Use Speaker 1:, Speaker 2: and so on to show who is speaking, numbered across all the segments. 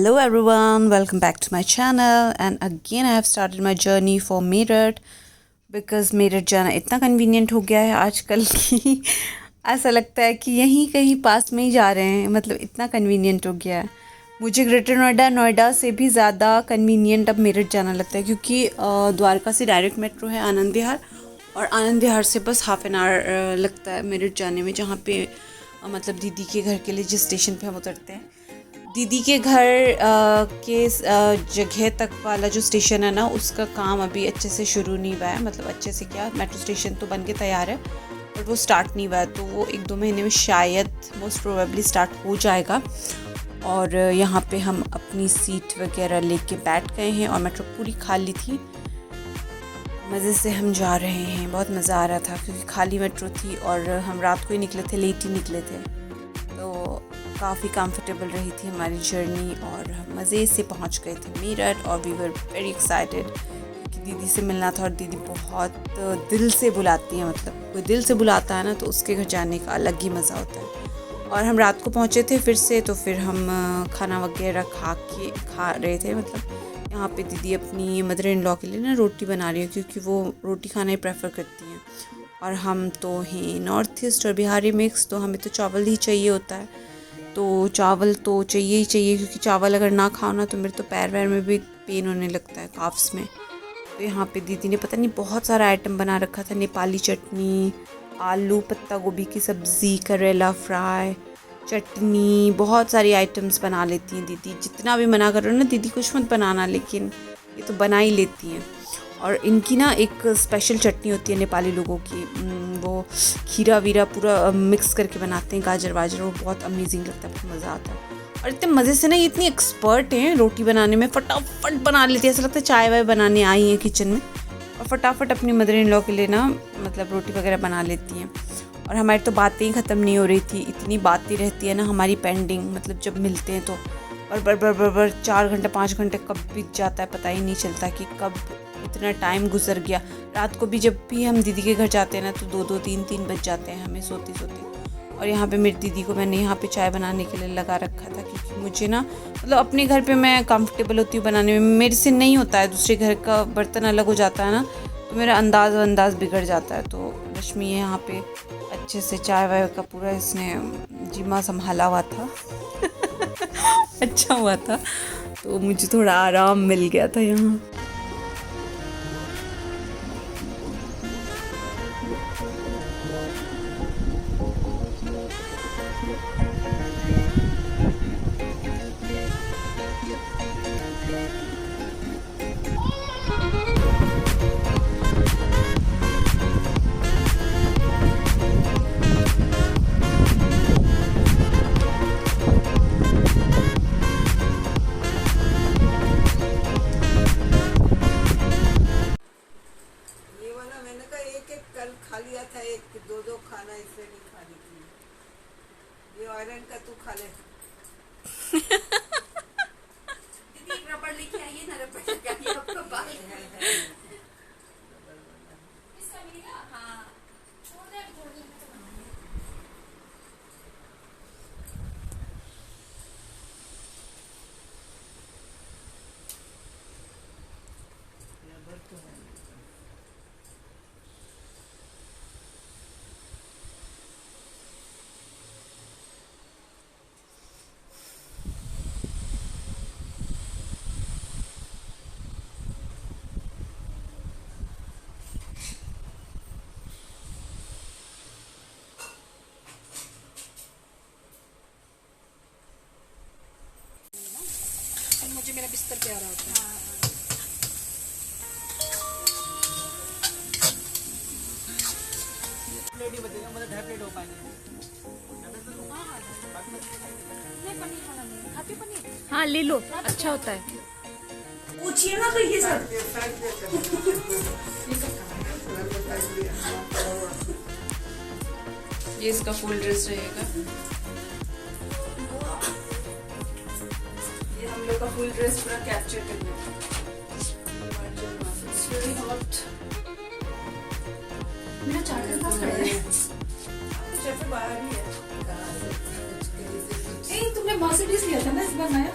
Speaker 1: Hello everyone, welcome back to my channel and again I have started my journey for Meerut because Meerut जाना इतना convenient हो गया है आजकल की ऐसा लगता है कि यहीं कहीं पास में ही जा रहे हैं। मतलब इतना कन्वीनियंट हो गया है। मुझे ग्रेटर नोएडा से भी ज़्यादा कन्वीनियंट अब मेरठ जाना लगता है क्योंकि द्वारका से डायरेक्ट मेट्रो है आनंद विहार और आनंद विहार से बस हाफ एन आवर लगता है मेरठ जाने में, जहाँ पे मतलब दीदी के घर के लिए जिस स्टेशन पे हम उतरते हैं, दीदी के घर के जगह तक वाला जो स्टेशन है ना, उसका काम अभी अच्छे से शुरू नहीं हुआ है। मतलब अच्छे से क्या, मेट्रो स्टेशन तो बन के तैयार है बट वो स्टार्ट नहीं हुआ है, तो वो 1-2 महीने में शायद मोस्ट प्रोबेबली स्टार्ट हो जाएगा। और यहाँ पे हम अपनी सीट वगैरह लेके बैठ गए हैं और मेट्रो पूरी खाली थी। मज़े से हम जा रहे हैं, बहुत मज़ा आ रहा था क्योंकि खाली मेट्रो थी और हम रात को ही निकले थे, लेट ही निकले थे, तो काफ़ी कंफर्टेबल रही थी हमारी जर्नी और हम मज़े से पहुंच गए थे मेरठ। और वी वर वेरी एक्साइटेड क्योंकि दीदी से मिलना था और दीदी बहुत दिल से बुलाती है। मतलब कोई दिल से बुलाता है ना तो उसके घर जाने का अलग ही मज़ा होता है। और हम रात को पहुंचे थे फिर से, तो फिर हम खाना वगैरह खा रहे थे। मतलब यहाँ पे दीदी अपनी मदर इन लॉ के लिए ना रोटी बना रही है क्योंकि वो रोटी खाना ही प्रेफर करती हैं। और हम तो हैं नॉर्थ ईस्ट और बिहारी मिक्स, तो हमें तो चावल ही चाहिए होता है, तो चावल तो चाहिए ही चाहिए क्योंकि चावल अगर ना खाओ ना तो मेरे तो पैर वैर में भी पेन होने लगता है, काफ्स में। तो यहाँ पे दीदी ने पता नहीं बहुत सारा आइटम बना रखा था, नेपाली चटनी, आलू पत्ता गोभी की सब्ज़ी, करेला फ्राई, चटनी, बहुत सारी आइटम्स बना लेती हैं दीदी। जितना भी मना करो ना दीदी कुछ मत बनाना, लेकिन ये तो बना ही लेती हैं। और इनकी ना एक स्पेशल चटनी होती है नेपाली लोगों की, वो खीरा वीरा पूरा मिक्स करके बनाते हैं, गाजर वाजर, वो बहुत अमेजिंग लगता है, बहुत मज़ा आता है। और इतने मज़े से ना ये इतनी एक्सपर्ट हैं रोटी बनाने में, फटाफट बना लेती है, ऐसा लगता है चाय वाय बनाने आई हैं किचन में और फटाफट अपनी मदर इन लॉ के लिए ना मतलब रोटी वगैरह बना लेती हैं। और हमारी तो बातें ही ख़त्म नहीं हो रही थी, इतनी बातें रहती है ना हमारी पेंडिंग। मतलब जब मिलते हैं तो बर 4 घंटे 5 घंटे कब बीत जाता है पता ही नहीं चलता कि कब इतना टाइम गुजर गया। रात को भी जब भी हम दीदी के घर जाते हैं ना तो 2-2 3-3 बज जाते हैं हमें सोते सोते। और यहाँ पे मेरी दीदी को मैंने यहाँ पे चाय बनाने के लिए लगा रखा था क्योंकि मुझे ना मतलब अपने घर पे मैं कंफर्टेबल होती हूँ बनाने में, मेरे से नहीं होता है, दूसरे घर का बर्तन अलग हो जाता है ना तो मेरा अंदाज़ बिगड़ जाता है। तो रश्मि यहाँ पे अच्छे से चाय वाय का पूरा इसने जिम्मा संभाला हुआ था अच्छा हुआ था, तो मुझे थोड़ा आराम मिल गया था यहाँ।
Speaker 2: खा लिया था, 1-2 खाना इसलिए नहीं खा रही थी। ये आयरन का तू खा ले।
Speaker 3: दीदी एक रबड़ लेके आइए ना, रबड़ लेके आइए आपका बाल इसका मिलेगा। हाँ छोड़ दे मुझे मेरा बिस्तर प्यारा होता है।
Speaker 2: लेडी बचेगा मतलब ढेर हो पाएंगे।
Speaker 1: हाँ ले लो, अच्छा होता है।
Speaker 3: पूछिए ना तो ये सब
Speaker 1: ये इसका फुल ड्रेस रहेगा, ये हम लोग का फुल ड्रेस पूरा कैप्चर करना है।
Speaker 3: मेरा चार्जर पास कर दे।
Speaker 1: जैसे बाहर ही है।
Speaker 3: तुमने मर्सिडीज लिया था ना इस बार नया?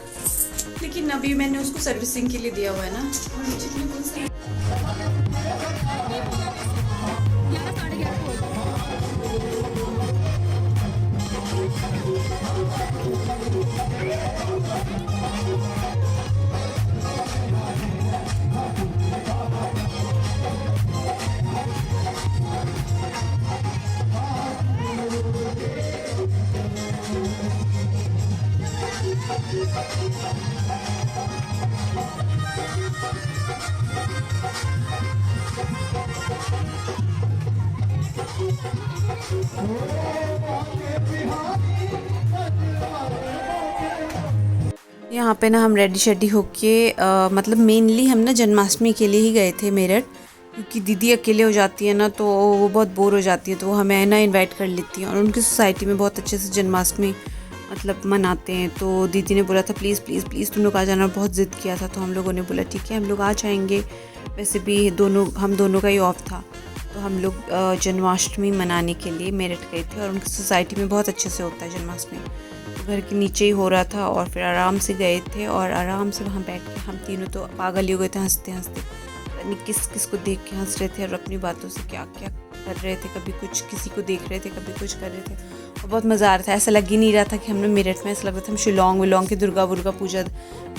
Speaker 1: लेकिन अभी मैंने उसको सर्विसिंग के लिए दिया हुआ है ना। और नीचे में कौन सा यहाँ पे ना हम रेडी शेडी होके मतलब मेनली हम ना जन्माष्टमी के लिए ही गए थे मेरठ, क्योंकि दीदी अकेले हो जाती है ना तो वो बहुत बोर हो जाती है, तो वो हमें ना इनवाइट कर लेती है। और उनकी सोसाइटी में बहुत अच्छे से जन्माष्टमी मतलब मनाते हैं। तो दीदी ने बोला था प्लीज़ प्लीज़ प्लीज़ तुम लोग आ जाना, बहुत ज़िद किया था। तो हम लोगों ने बोला ठीक है हम लोग आ जाएंगे। वैसे भी हम दोनों का ही ऑफ था, तो हम लोग जन्माष्टमी मनाने के लिए मेरठ गए थे। और उनकी सोसाइटी में बहुत अच्छे से होता है जन्माष्टमी, तो घर के नीचे ही हो रहा था। और फिर आराम से गए थे और आराम से वहाँ बैठ के हम तीनों तो पागल ही हो गए थे हंसते हंसते। यानी किस को देख के हंस रहे थे और अपनी बातों से क्या क्या कर रहे थे, कभी कुछ किसी को देख रहे थे, कभी कुछ कर रहे थे। और बहुत मज़ा आ रहा था। ऐसा लग ही नहीं रहा था कि हमने मेरठ में, ऐसा लग रहा था हम शिलोंग की दुर्गा पूजा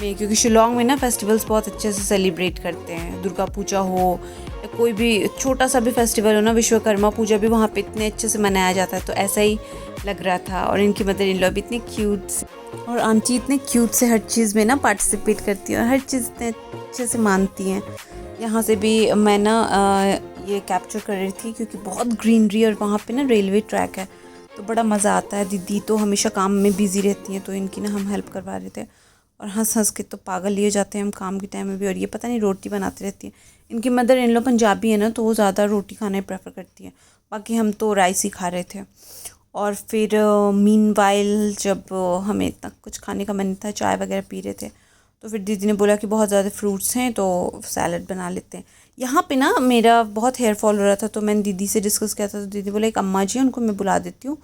Speaker 1: में, क्योंकि शिलोंग में ना फेस्टिवल्स बहुत अच्छे से सेलिब्रेट करते हैं। दुर्गा पूजा हो या कोई भी छोटा सा भी फेस्टिवल हो ना, विश्वकर्मा पूजा भी वहाँ पे इतने अच्छे से मनाया जाता है। तो ऐसा ही लग रहा था। और इनकी मदर इन लॉ भी इतनी क्यूट और आंटी इतने क्यूट से हर चीज़ में ना पार्टिसिपेट करती हैं और हर चीज़ इतने अच्छे से मानती हैं। यहाँ से भी मैं ना ये कैप्चर कर रही थी क्योंकि बहुत ग्रीनरी और वहाँ पे ना रेलवे ट्रैक है, तो बड़ा मज़ा आता है। दीदी तो हमेशा काम में बिज़ी रहती हैं, तो इनकी ना हम हेल्प करवा रहे थे। और हंस हंस के तो पागल लिए जाते हैं हम काम के टाइम में भी। और ये पता नहीं रोटी बनाती रहती है। इनकी मदर इन लोग पंजाबी है ना, तो वो ज़्यादा रोटी खाना ही प्रेफर करती है, बाकी हम तो राइस ही खा रहे थे। और फिर मीनवाइल जब हमें इतना कुछ खाने का मन नहीं था, चाय वगैरह पी रहे थे, तो फिर दीदी ने बोला कि बहुत ज़्यादा फ्रूट्स हैं तो सैलड बना लेते हैं। यहाँ पे ना मेरा बहुत हेयर फॉल हो रहा था, तो मैंने दीदी से डिस्कस किया था। तो दीदी बोला एक अम्मा जी हैं, उनको मैं बुला देती हूँ,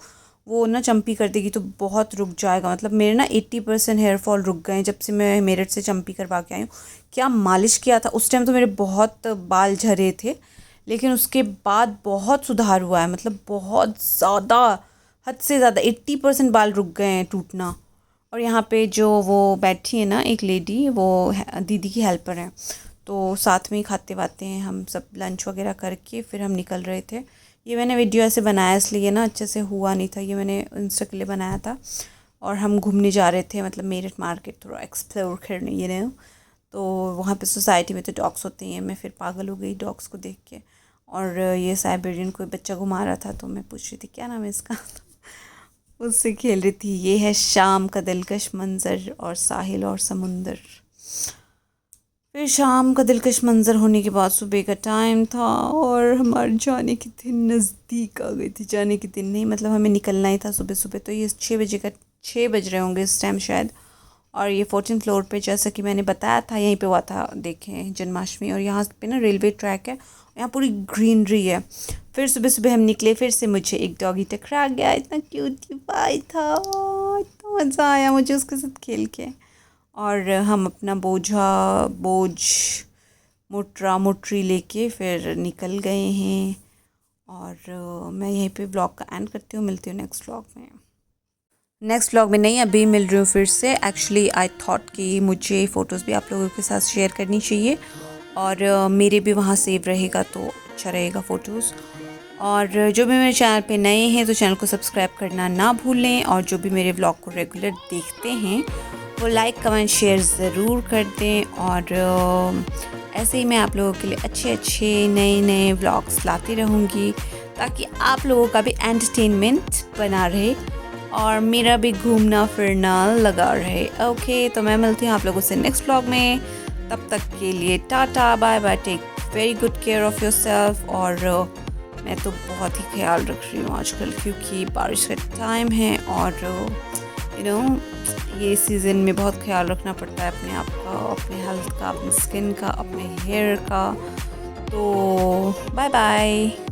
Speaker 1: वो ना चम्पी कर देगी तो बहुत रुक जाएगा। मतलब मेरे ना 80% हेयर फॉल रुक गए जब से मैं मेरठ से चम्पी करवा के आई हूँ। क्या मालिश किया था उस टाइम, तो मेरे बहुत बाल झरे थे, लेकिन उसके बाद बहुत सुधार हुआ है। मतलब बहुत ज़्यादा, हद से ज़्यादा 80% बाल रुक गए हैं टूटना। और यहाँ पे जो वो बैठी है ना एक लेडी, वो दीदी की हेल्पर हैं, तो साथ में ही खाते वाते हैं हम सब। लंच वगैरह करके फिर हम निकल रहे थे। ये मैंने वीडियो ऐसे बनाया इसलिए ना, अच्छे से हुआ नहीं था, ये मैंने इंस्टा के लिए बनाया था। और हम घूमने जा रहे थे, मतलब मेरठ मार्केट थोड़ा एक्सप्लोर करने, ये ना। तो वहाँ पे सोसाइटी में तो डॉग्स होते हैं। मैं फिर पागल हो गई डॉग्स को देख के। और ये साइबेरियन कोई बच्चा घुमा रहा था, तो मैं पूछ रही थी क्या नाम है इसका उससे खेल रही थी। ये है शाम का दिलकश मंज़र और साहिल और समुंदर। फिर शाम का दिलकश मंज़र होने के बाद सुबह का टाइम था और हमारे जाने के दिन नज़दीक आ गई थी। जाने के दिन नहीं, मतलब हमें निकलना ही था सुबह सुबह। तो ये 6 बज रहे होंगे इस टाइम शायद। और ये 14th फ्लोर पे, जैसा कि मैंने बताया था, यहीं पे हुआ था देखें जन्माष्टमी। और यहाँ पे ना रेलवे ट्रैक है, यहाँ पूरी ग्रीनरी है। फिर सुबह सुबह हम निकले, फिर से मुझे एक डॉगी टकरा गया। इतना क्यूट पाई था, इतना मज़ा आया मुझे उसके साथ खेल के। और हम अपना बोझ मोटरी लेके फिर निकल गए हैं। और मैं यहीं पे ब्लॉग का एंड करती हूँ। मिलती हूँ नेक्स्ट व्लॉग में नहीं, अभी मिल रही हूँ फिर से। एक्चुअली आई थॉट कि मुझे फ़ोटोज़ भी आप लोगों के साथ शेयर करनी चाहिए, और मेरे भी वहाँ सेव रहेगा तो अच्छा रहेगा फ़ोटोज़। और जो भी मेरे चैनल पे नए हैं तो चैनल को सब्सक्राइब करना ना भूलें। और जो भी मेरे व्लॉग को रेगुलर देखते हैं वो लाइक कमेंट शेयर ज़रूर कर दें। और ऐसे ही मैं आप लोगों के लिए अच्छे नए व्लॉग्स लाती रहूँगी, ताकि आप लोगों का भी एंटरटेनमेंट बना रहे और मेरा भी घूमना फिरना लगा रहे। ओके, तो मैं मिलती हूँ आप लोगों से नेक्स्ट व्लॉग में। तब तक के लिए tata bye bye, take very good care of yourself. और मैं तो बहुत ही ख्याल रख रही हूँ आजकल, क्योंकि बारिश का टाइम है और ये सीज़न में बहुत ख्याल रखना पड़ता है अपने आप का, अपने हेल्थ का, अपने स्किन का, अपने हेयर का। तो बाय बाय।